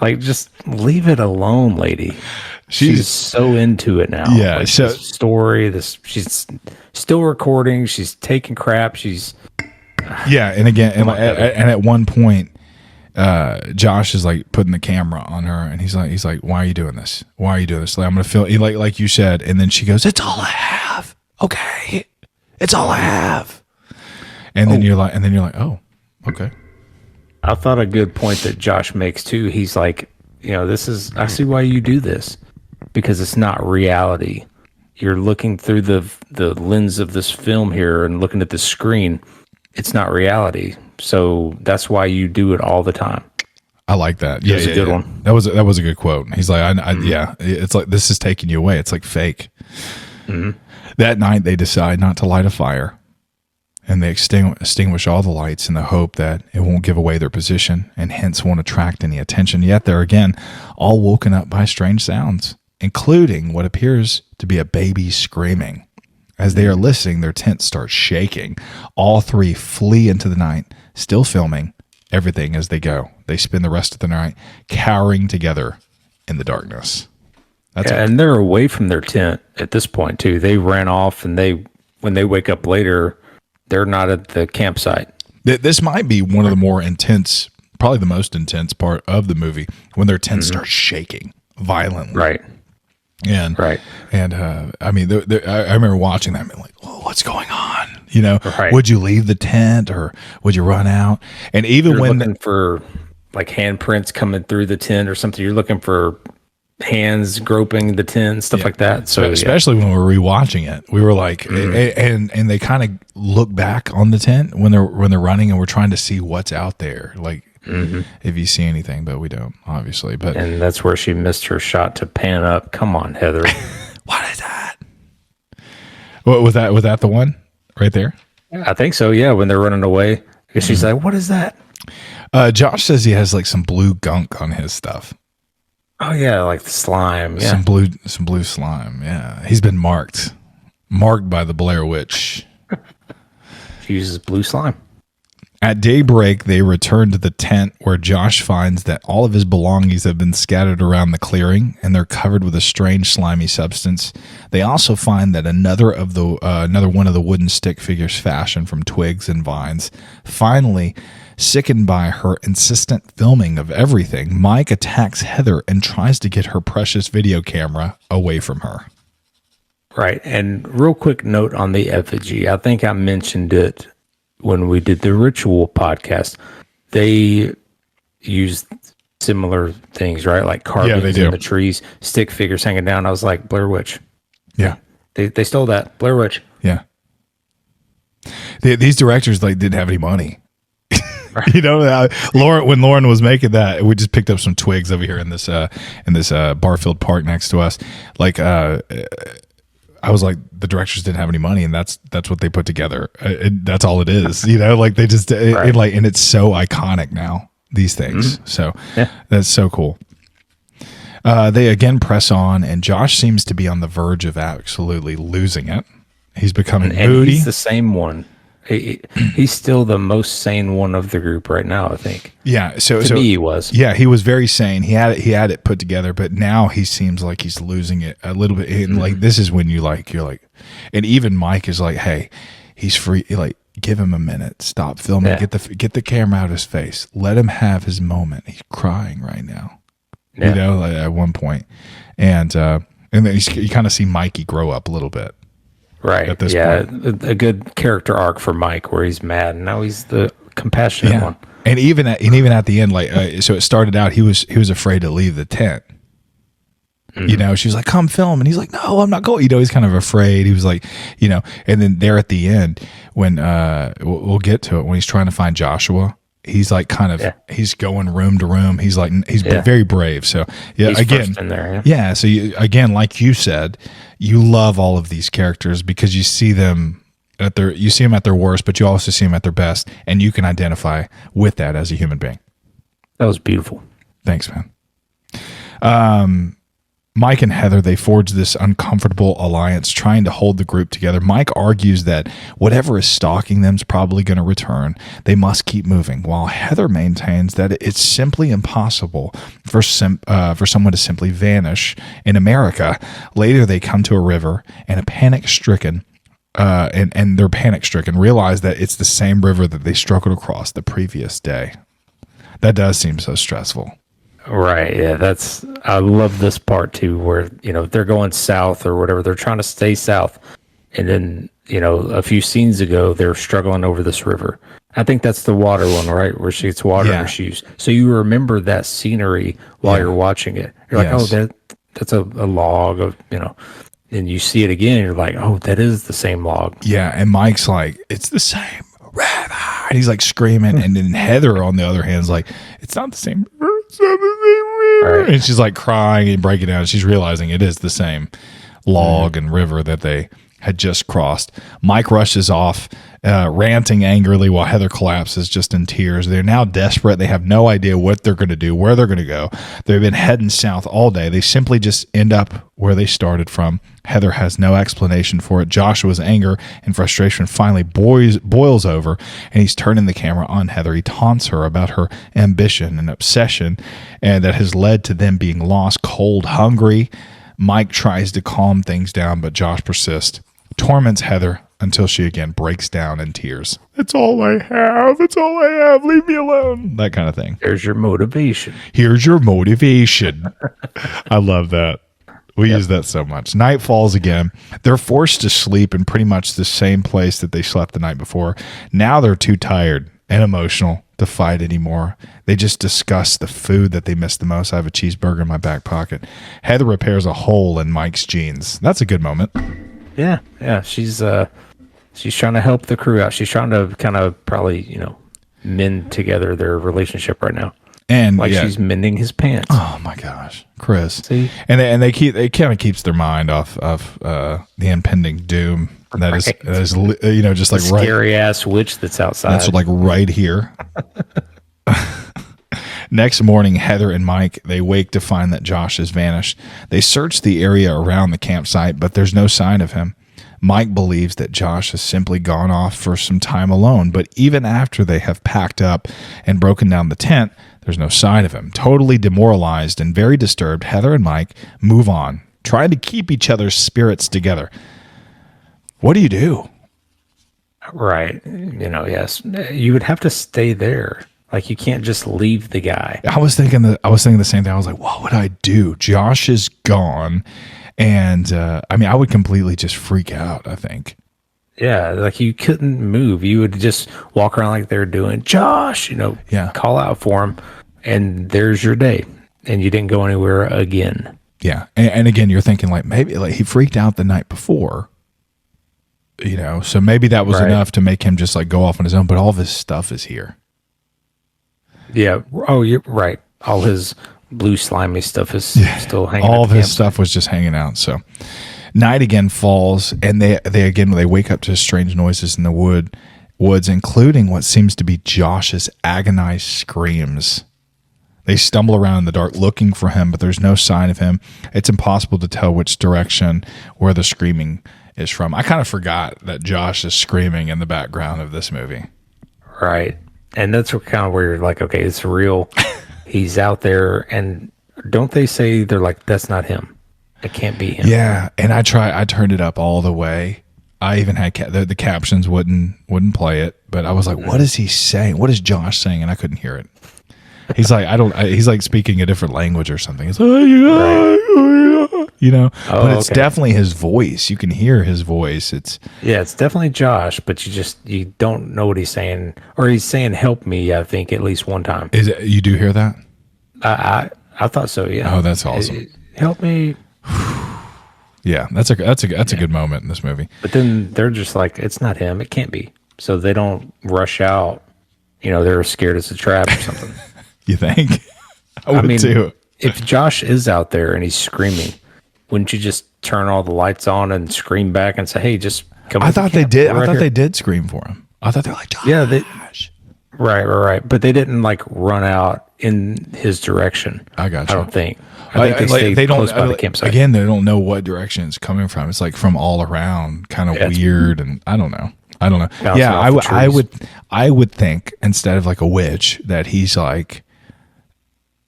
Like, just leave it alone, lady. She's so into it now. Yeah. Like, so this story, she's still recording. She's taking crap. Yeah, and again, and at one point, Josh is like putting the camera on her, and he's like, "Why are you doing this? Why are you doing this? Like, I'm gonna film." Like you said, and then she goes, "It's all I have. Okay, it's all I have." And then you're like, "Oh, okay." I thought a good point that Josh makes too. He's like, I see why you do this, because it's not reality. You're looking through the lens of this film here and looking at the screen. It's not reality. So that's why you do it all the time. I like that. Yeah, it was a good one. That was a good quote. He's like, yeah, it's like, this is taking you away. It's like fake. Mm-hmm. That night they decide not to light a fire, and they extinguish all the lights in the hope that it won't give away their position and hence won't attract any attention. Yet they're again all woken up by strange sounds, including what appears to be a baby screaming. As they are listening, their tent starts shaking. All three flee into the night, still filming everything as they go. They spend the rest of the night cowering together in the darkness. And they're away from their tent at this point too. They ran off, and when they wake up later, they're not at the campsite. This might be one of the more intense probably the most intense part of the movie when their tent starts shaking violently. Right. And I mean, I remember watching that and being like, "Whoa, what's going on?" Right. Would you leave the tent or would you run out? And even You're when looking for like handprints coming through the tent or something, you're looking for hands groping the tent, stuff like that. So especially when we were rewatching it, we were like, and they kind of look back on the tent when they're running, and we're trying to see what's out there, like if you see anything, but we don't, obviously. But and that's where she missed her shot to pan up. Come on, Heather. What is that? What was that? Was that the one right there? I think so. Yeah, when they're running away, she's like, "What is that?" Josh says he has like some blue gunk on his stuff. Oh yeah, like the slime. Yeah. Some blue slime. Yeah, he's been marked by the Blair Witch. She uses blue slime. At daybreak, they return to the tent where Josh finds that all of his belongings have been scattered around the clearing, and they're covered with a strange slimy substance. They also find that another one of the wooden stick figures fashioned from twigs and vines. Finally, sickened by her insistent filming of everything, Mike attacks Heather and tries to get her precious video camera away from her. Right. And real quick note on the effigy. I think I mentioned it when we did the ritual podcast. They used similar things, right? Like carvings in the trees, stick figures hanging down. I was like, Blair Witch. Yeah. They stole that. Blair Witch. Yeah. These directors like didn't have any money. Right. When Lauren was making that, we just picked up some twigs over here in this Barfield Park next to us. Like, I was like, the directors didn't have any money, and that's what they put together. That's all it is, like they just and it's so iconic now, these things. So that's so cool. They again press on, and Josh seems to be on the verge of absolutely losing it. He's becoming moody. He's the same one. He's still the most sane one of the group right now, I think. Yeah, so me, he was. Yeah, he was very sane. He had it put together, but now he seems like he's losing it a little bit. And like this is when you're like, and even Mike is like, "Hey, he's free. Like, give him a minute. Stop filming. Yeah. Get the camera out of his face. Let him have his moment. He's crying right now." Yeah. Like at one point, and then you kind of see Mikey grow up a little bit. Right. At this point. A good character arc for Mike where he's mad and now he's the compassionate one. And even at the end, like so it started out, he was afraid to leave the tent. She was like, "Come film," and he's like, "No, I'm not going." He's kind of afraid. He was like, and then there at the end when we'll get to it when he's trying to find Joshua. He's like he's going room to room. He's like he's very brave. So he's again first in there. So like you said, you love all of these characters because you see them at their worst, but you also see them at their best, and you can identify with that as a human being. That was beautiful. Thanks, man. Mike and Heather, they forge this uncomfortable alliance trying to hold the group together. Mike argues that whatever is stalking them is probably going to return. They must keep moving, while Heather maintains that it's simply impossible for someone to simply vanish in America. Later, they come to a river and they're panic-stricken, realize that it's the same river that they struggled across the previous day. That does seem so stressful. Right. Yeah. I love this part too, where, they're going south or whatever. They're trying to stay south. And then, a few scenes ago, they're struggling over this river. I think that's the water one, right? Where she gets water in her shoes. So you remember that scenery while you're watching it. You're like, oh, that's a log of, and you see it again. And you're like, oh, that is the same log. Yeah. And Mike's like, it's the same river. And he's like screaming. And then Heather, on the other hand, is like, it's not the same river. Right. And she's like crying and breaking down. She's realizing it is the same log and river that they had just crossed. Mike rushes off, ranting angrily while Heather collapses just in tears. They're now desperate. They have no idea what they're going to do, where they're going to go. They've been heading south all day. They simply just end up where they started from. Heather has no explanation for it. Joshua's anger and frustration finally boils over, and he's turning the camera on Heather. He taunts her about her ambition and obsession, and that has led to them being lost, cold, hungry. Mike tries to calm things down, but Josh persists. Torments Heather until she again breaks down in tears. It's all I have. It's all I have. Leave me alone. That kind of thing. There's your motivation. Here's your motivation. I love that. We use that so much. Night falls again. They're forced to sleep in pretty much the same place that they slept the night before. Now they're too tired and emotional to fight anymore. They just discuss the food that they miss the most. I have a cheeseburger in my back pocket. Heather repairs a hole in Mike's jeans. That's a good moment. Yeah. She's trying to help the crew out. She's trying to kind of probably, mend together their relationship right now. And she's mending his pants. Oh my gosh, Chris. See? And they kind of keeps their mind off of the impending doom that is just like scary ass witch that's outside. That's like right here. Next morning, Heather and Mike, they wake to find that Josh has vanished. They search the area around the campsite, but there's no sign of him. Mike believes that Josh has simply gone off for some time alone, but even after they have packed up and broken down the tent, there's no sign of him. Totally demoralized and very disturbed, Heather and Mike move on, trying to keep each other's spirits together. What do you do? Right. Yes. You would have to stay there. Like, you can't just leave the guy. I was thinking the same thing. I was like, what would I do? Josh is gone. And I would completely just freak out, I think. Yeah, like you couldn't move. You would just walk around like they're doing, Josh, call out for him, and there's your day. And you didn't go anywhere again. Yeah. And again, you're thinking like maybe like he freaked out the night before, so maybe that was enough to make him just like go off on his own, but all of his stuff is here. Yeah. Oh, you're right. All his blue slimy stuff is still hanging out. All of his stuff was just hanging out. So night again falls, and they wake up to strange noises in the woods, including what seems to be Josh's agonized screams. They stumble around in the dark looking for him, but there's no sign of him. It's impossible to tell which direction where the screaming is from. I kind of forgot that Josh is screaming in the background of this movie. Right. And that's kind of where you're like, okay, it's real. He's out there, and don't they say they're like, that's not him. It can't be him. Yeah, and I turned it up all the way. I even had the captions wouldn't play it, but I was like, what is he saying? What is Josh saying? And I couldn't hear it. He's like, he's like speaking a different language or something. It's like, but it's definitely his voice. You can hear his voice. It's definitely Josh, but you don't know what he's saying, or he's saying "help me." I think at least one time. Is it, you do hear that? I thought so. Yeah. Oh, that's awesome. Help me. Yeah, that's a good moment in this movie. But then they're just like, it's not him. It can't be. So they don't rush out. They're scared it's a trap or something. You think? I would too. If Josh is out there and he's screaming, wouldn't you just turn all the lights on and scream back and say, "Hey, just come"? I thought they did. I thought they did scream for him. I thought they were like, Josh. Yeah, right. But they didn't like run out in his direction. I got you. I don't think. I think they stayed close by the campsite. Again, they don't know what direction it's coming from. It's like from all around, kind of weird, and I don't know. Yeah, I would think instead of like a witch that he's like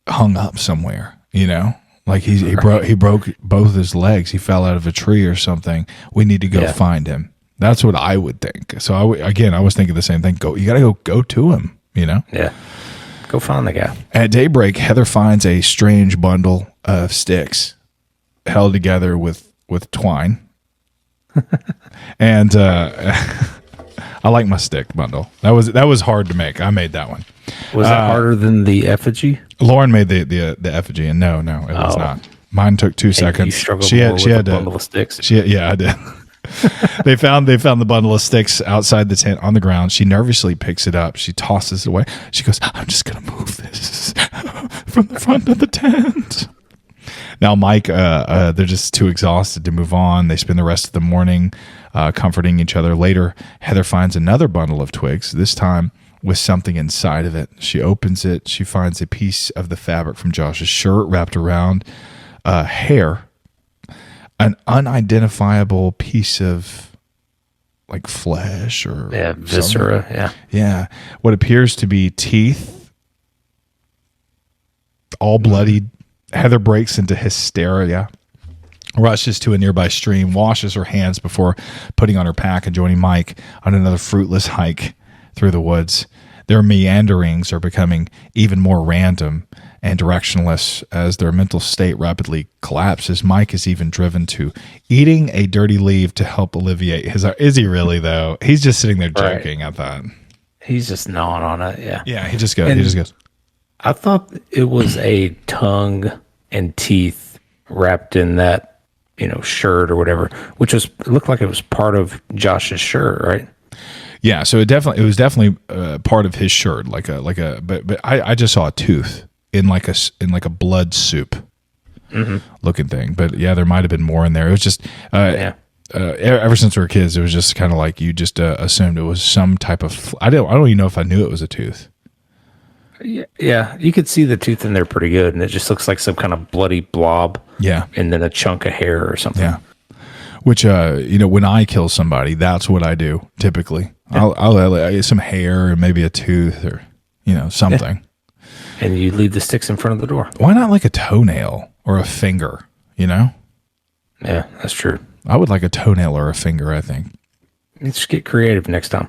hung up somewhere. Like he broke both his legs. He fell out of a tree or something. We need to go find him. That's what I would think. So I was thinking the same thing. You got to go to him. Yeah. Go find the guy. At daybreak, Heather finds a strange bundle of sticks held together with twine. And I like my stick bundle. That was hard to make. I made that one. Was that harder than the effigy? Lauren made the effigy, and no, it was not. Mine took 2 seconds. You struggled with a bundle of sticks. I did. They found the bundle of sticks outside the tent on the ground. She nervously picks it up. She tosses it away. She goes, "I'm just gonna move this from the front of the tent." Now, Mike, they're just too exhausted to move on. They spend the rest of the morning comforting each other. Later, Heather finds another bundle of twigs, this time with something inside of it. She opens it. She finds a piece of the fabric from Josh's shirt wrapped around hair, an unidentifiable piece of like flesh or viscera. Something. Yeah. What appears to be teeth, all bloodied. Heather breaks into hysteria. rushes to a nearby stream, washes her hands before putting on her pack and joining Mike on another fruitless hike through the woods. Their meanderings are becoming even more random and directionless as their mental state rapidly collapses. Mike is even driven to eating a dirty leaf to help alleviate his... Is he really, though? He's just sitting there joking, I thought. He's just gnawing on it, yeah. Yeah, he just goes. I thought it was a tongue and teeth wrapped in that, shirt or whatever, which it looked like it was part of Josh's shirt, right? Yeah, so it was definitely part of his shirt, but I just saw a tooth in like a blood soup looking thing. But yeah, there might have been more in there. It was just ever since we were kids, it was just kind of like you just assumed it was some type of. I don't even know if I knew it was a tooth. Yeah, you could see the tooth in there pretty good, and it just looks like some kind of bloody blob. Yeah, and then a chunk of hair or something. Yeah, which when I kill somebody, that's what I do typically. Yeah. I'll some hair and maybe a tooth or something. Yeah. And you leave the sticks in front of the door. Why not like a toenail or a finger? Yeah, that's true. I would like a toenail or a finger. I think. Let's get creative next time.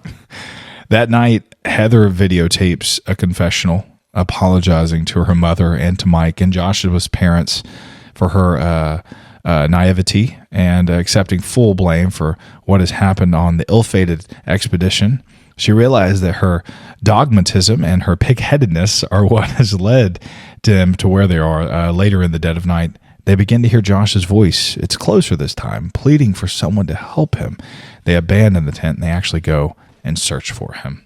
That night, Heather videotapes a confessional apologizing to her mother and to Mike and Joshua's parents for her naivety and accepting full blame for what has happened on the ill-fated expedition. She realized that her dogmatism and her pig-headedness are what has led them to where they are. Later in the dead of night, they begin to hear Josh's voice. It's closer this time, pleading for someone to help him. They abandon the tent and they actually go and search for him.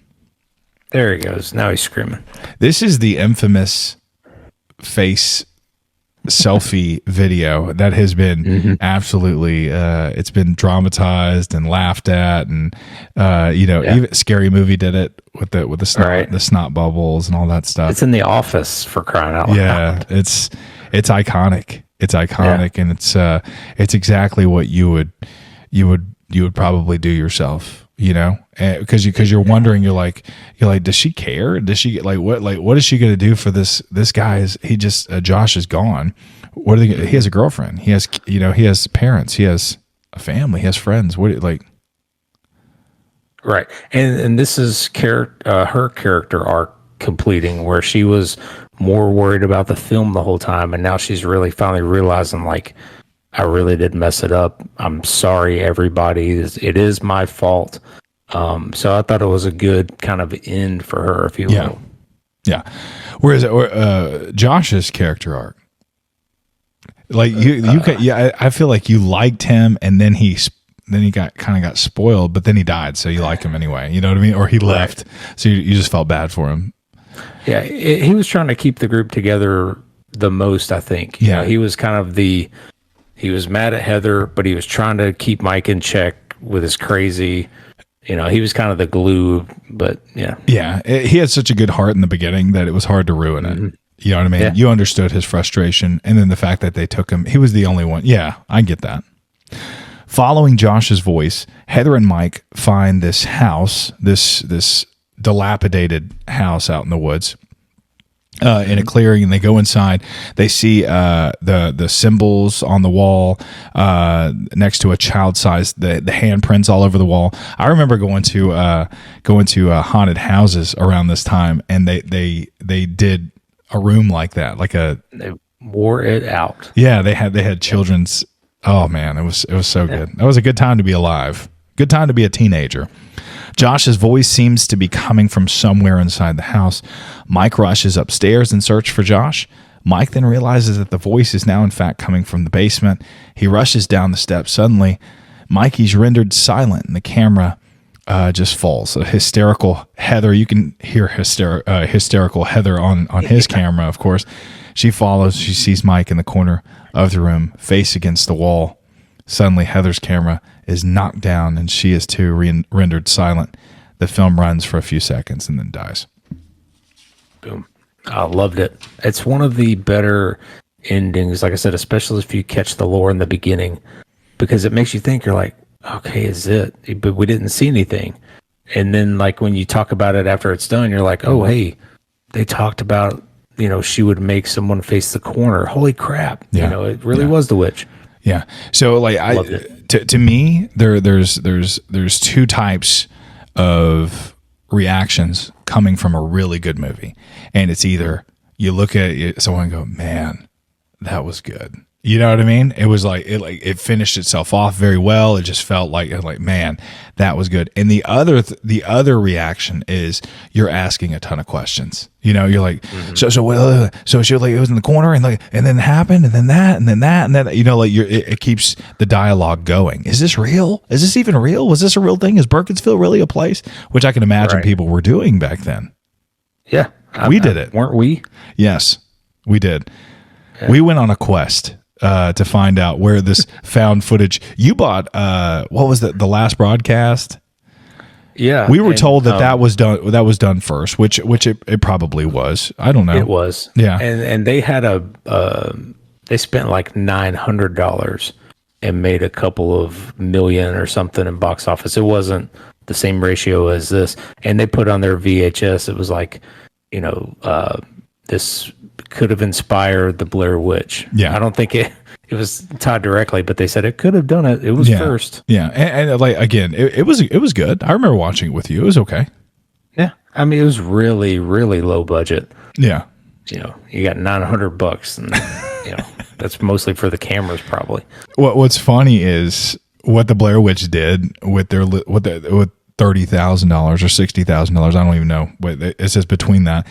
There he goes. Now he's screaming. This is the infamous face selfie video that has been absolutely it's been dramatized and laughed at, and even Scary Movie did it with the snot, the snot bubbles and all that stuff. It's in The Office, for crying out loud. Yeah, it's iconic. It's iconic, and it's exactly what you would probably do yourself. Because you're wondering, you're like, does she care? Does she what is she going to do for this guy? Josh is gone. What are they? He has a girlfriend. He has he has parents. He has a family. He has friends. Right. And this is her character arc completing, where she was more worried about the film the whole time, and now she's really finally realizing, like, I really did mess it up. I'm sorry, everybody. It is my fault. So I thought it was a good kind of end for her, if you will. Yeah. Whereas Josh's character arc, like I feel like you liked him, and then he got spoiled, but then he died, so you like him anyway. You know what I mean? Or he left, so you just felt bad for him. Yeah, he was trying to keep the group together the most, I think. He was kind of he was mad at Heather, but he was trying to keep Mike in check with his crazy, he was kind of the glue, but yeah. Yeah, he had such a good heart in the beginning that it was hard to ruin it. You know what I mean? Yeah. You understood his frustration, and then the fact that they took him, he was the only one. Yeah, I get that. Following Josh's voice, Heather and Mike find this house, this dilapidated house out in the woods. In a clearing, and they go inside. They see the symbols on the wall next to a child-sized the handprints all over the wall. I remember going to haunted houses around this time, and they did a room like that, they wore it out. Yeah, they had children's. Oh man, it was so good. That was a good time to be alive. Good time to be a teenager. Josh's voice seems to be coming from somewhere inside the house. Mike rushes upstairs in search for Josh. Mike then realizes that the voice is now in fact coming from the basement. He rushes down the steps. Suddenly, Mikey's rendered silent, and the camera just falls. A hysterical Heather, you can hear hysterical Heather on his camera, of course. She follows. She sees Mike in the corner of the room, face against the wall. Suddenly, Heather's camera is knocked down, and she is too rendered silent. The film runs for a few seconds and then dies. Boom. I loved it. It's one of the better endings, like I said, especially if you catch the lore in the beginning, because it makes you think, you're like, okay, is it? But we didn't see anything. And then, like, when you talk about it after it's done, you're like, oh, hey, they talked about, she would make someone face the corner. Holy crap. Yeah. It really was the witch. Yeah. So like Loved it. to me, there's two types of reactions coming from a really good movie. And it's either you look at someone and go, man, that was good. You know what I mean? It was like it finished itself off very well. It just felt like man, that was good. And the other reaction is you're asking a ton of questions. You know, you're like, so she like it was in the corner and then it happened and then that and then that and then you know like it keeps the dialogue going. Is this real? Is this even real? Was this a real thing? Is Burkittsville really a place? Which I can imagine people were doing back then. Yeah, We did it, weren't we? Yes, we did. Yeah. We went on a quest to find out where this found footage. You bought what was the last broadcast? Yeah, we were told that was done first, which it probably was. I don't know. It was. Yeah, and they had they spent like $900 and made a couple of million or something in box office. It wasn't the same ratio as this, and they put on their VHS. It was like, you know, this could have inspired the Blair Witch. Yeah. I don't think it was tied directly, but they said it could have done it. It was first. Yeah. And like, again, it was good. I remember watching it with you. It was okay. Yeah. I mean, it was really, really low budget. Yeah. You know, you got $900 and, you know, that's mostly for the cameras probably. What's funny is what the Blair Witch did with with $30,000 or $60,000. I don't even know what it says between that.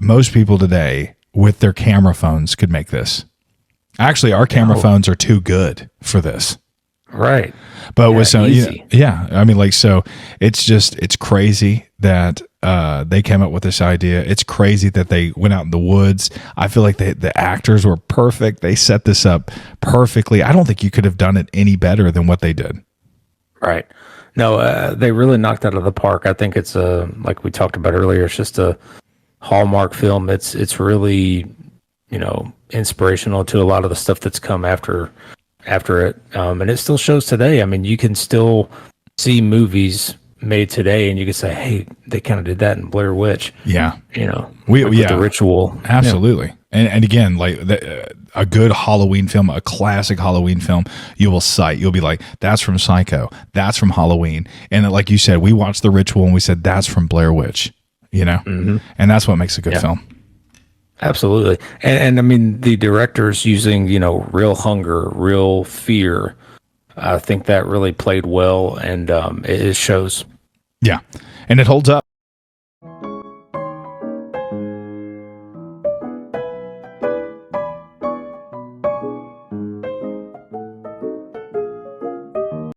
Most people today with their camera phones could make this. Actually, our camera phones are too good for this. Right. But with some, I mean, like, so it's crazy that they came up with this idea. It's crazy that they went out in the woods. I feel like the actors were perfect. They set this up perfectly. I don't think you could have done it any better than what they did. Right. No, they really knocked out of the park. I think it's like we talked about earlier, it's just a Hallmark film. It's really, you know, inspirational to a lot of the stuff that's come after it. And it still shows today. I mean, you can still see movies made today and you can say, hey, they kind of did that in Blair Witch. Yeah. You know, with the ritual. Absolutely. Yeah. And again, like a good Halloween film, a classic Halloween film, you will cite. You'll be like, that's from Psycho. That's from Halloween. And like you said, we watched The Ritual and we said, that's from Blair Witch, you know? Mm-hmm. And that's what makes a good film. Absolutely. And I mean, the director's using, you know, real hunger, real fear. I think that really played well and it shows. Yeah. And it holds up.